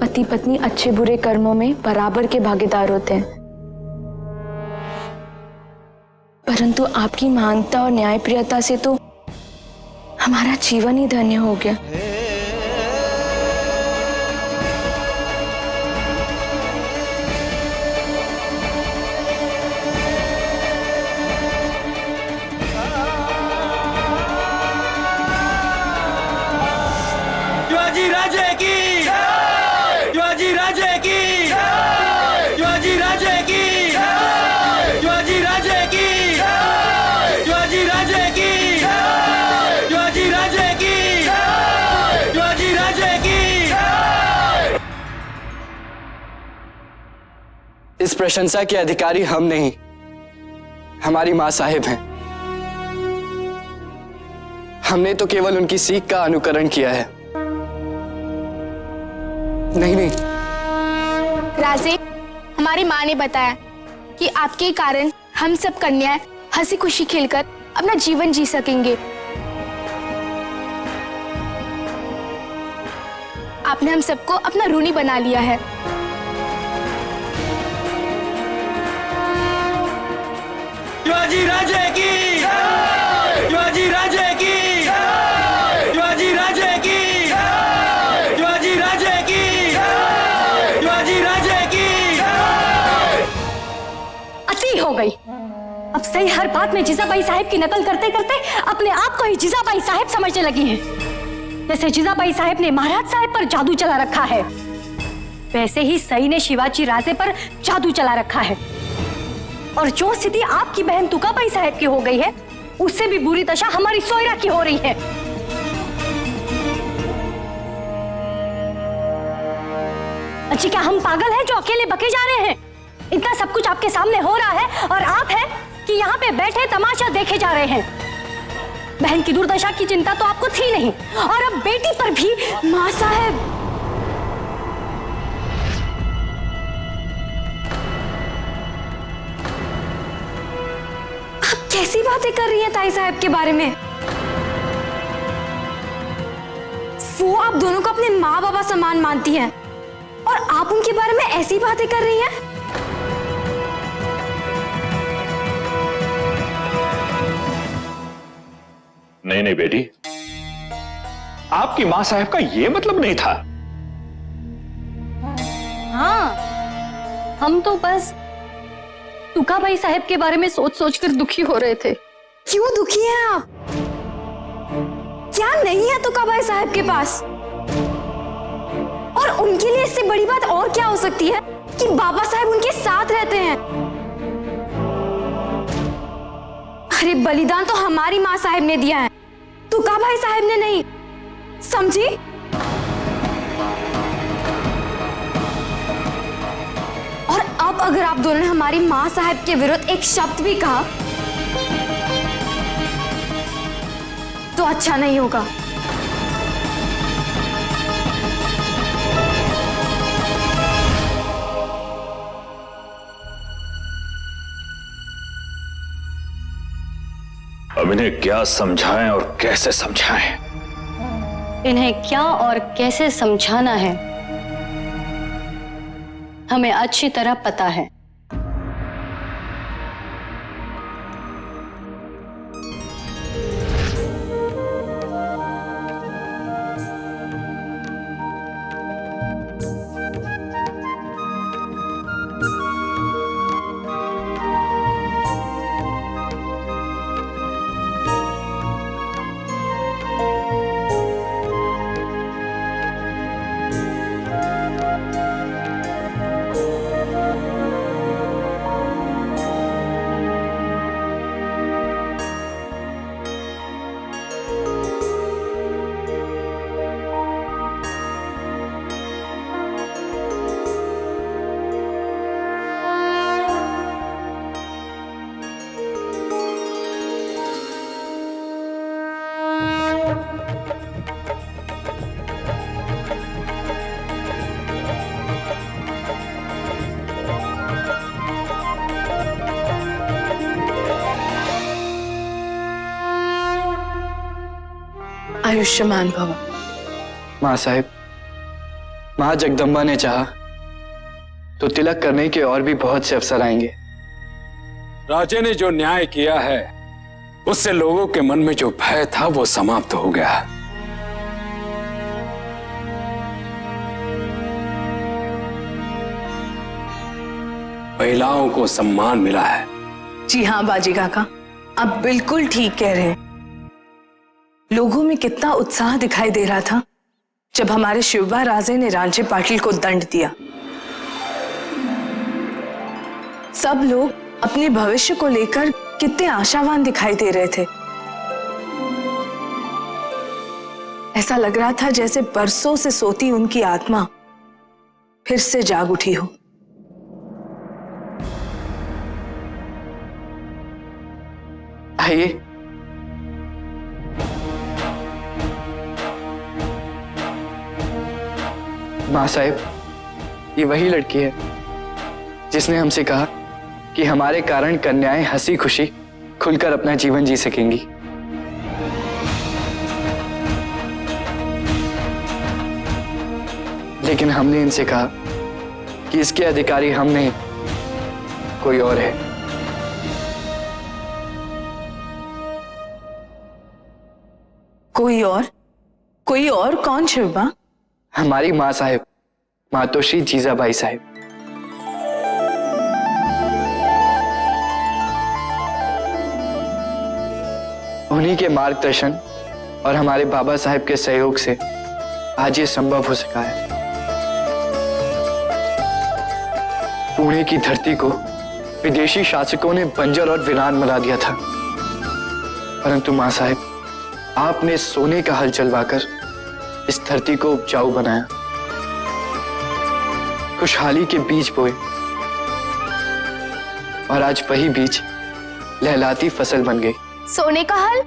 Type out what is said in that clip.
पति पत्नी अच्छे बुरे कर्मों में बराबर के भागीदार होते हैं, परंतु आपकी महानता और न्यायप्रियता से तो हमारा जीवन ही धन्य हो गया। शिवाजी राजे की शिवाजी राजे की शिवाजी राजे की शिवाजी राजे की शिवाजी राजे की शिवाजी राजे की शिवाजी राजे की। इस प्रशंसा के अधिकारी हम नहीं, हमारी मां साहिब हैं। हमने तो केवल उनकी सीख का अनुकरण किया है। नहीं, राजे, हमारी माँ ने बताया कि आपके कारण हम सब कन्याएं हंसी खुशी खेलकर अपना जीवन जी सकेंगे। आपने हम सबको अपना ऋणी बना लिया है। शिवाजी राजे की शिवाजी राजे की शिवाजी राजे की शिवाजी राजे की शिवाजी राजे की। अति हो गई। अब सही हर बात में जीजाबाई साहिब की नकल करते करते अपने आप को ही जीजाबाई साहिब समझने लगी हैं। जैसे जीजाबाई साहिब ने महाराज साहिब पर जादू चला रखा है, वैसे ही सई ने शिवाजी राजे पर जादू चला रखा है। और जो स्थिति आपकी बहन तुकाबाई साहिब की हो गई है, उससे भी बुरी दशा हमारी सोयरा की हो रही है। अच्छी, क्या हम पागल हैं जो अकेले बके जा रहे हैं? इतना सब कुछ आपके सामने हो रहा है और आप हैं कि यहाँ पे बैठे तमाशा देखे जा रहे हैं। बहन की दुर्दशा की चिंता तो आपको थी नहीं, और अब बेटी पर भी। माँ साहब, आप कैसी बातें कर रही हैं ताई साहब के बारे में? वो आप दोनों को अपने माँ बाबा समान मानती हैं और आप उनके बारे में ऐसी बातें कर रही हैं। नहीं नहीं बेटी, आपकी मां साहब का ये मतलब नहीं था। हाँ, हम तो बस तुकाबाई साहब के बारे में सोच सोचकर दुखी हो रहे थे। क्यों दुखी हैं आप? क्या नहीं है तुकाबाई साहब के पास? और उनके लिए इससे बड़ी बात और क्या हो सकती है कि बाबा साहब उनके साथ रहते हैं। अरे बलिदान तो हमारी माँ साहब ने दिया है, तुकाबाई साहब ने नहीं, समझी? और अब अगर आप दोनों ने हमारी माँ साहब के विरुद्ध एक शब्द भी कहा तो अच्छा नहीं होगा। अब इन्हें क्या समझाएं और कैसे समझाएं? इन्हें क्या और कैसे समझाना है हमें अच्छी तरह पता है। आयुष्मान भव। मां साहिब, माँ जगदम्बा ने चाहा तो तिलक करने के और भी बहुत से अवसर आएंगे। राजे ने जो न्याय किया है उससे लोगों के मन में जो भय था वो समाप्त हो गया। महिलाओं को सम्मान मिला है। जी हाँ बाजी काका, आप बिल्कुल ठीक कह रहे हैं। लोगों में कितना उत्साह दिखाई दे रहा था जब हमारे शिवबा राजे ने रांझे पाटिल को दंड दिया। सब लोग अपने भविष्य को लेकर कितने आशावान दिखाई दे रहे थे। ऐसा लग रहा था जैसे बरसों से सोती उनकी आत्मा फिर से जाग उठी हो। आइए। माँ साहिब, ये वही लड़की है जिसने हमसे कहा कि हमारे कारण कन्याएं हंसी खुशी खुलकर अपना जीवन जी सकेंगी। लेकिन हमने इनसे कहा कि इसके अधिकारी हम नहीं, कोई और है। कोई और कौन शिवबा? हमारी माँ साहिब, मातोश्री जीजाबाई साहिब। उन्हीं के मार्गदर्शन और हमारे बाबा साहिब के सहयोग से आज ये संभव हो सका है। पुणे की धरती को विदेशी शासकों ने बंजर और वीरान बना दिया था, परंतु माँ साहिब, आपने सोने का हल चलवाकर इस धरती को उपजाऊ बनाया, खुशहाली के बीज बोए और आज वही बीज लहलाती फसल बन गई। सोने का हल?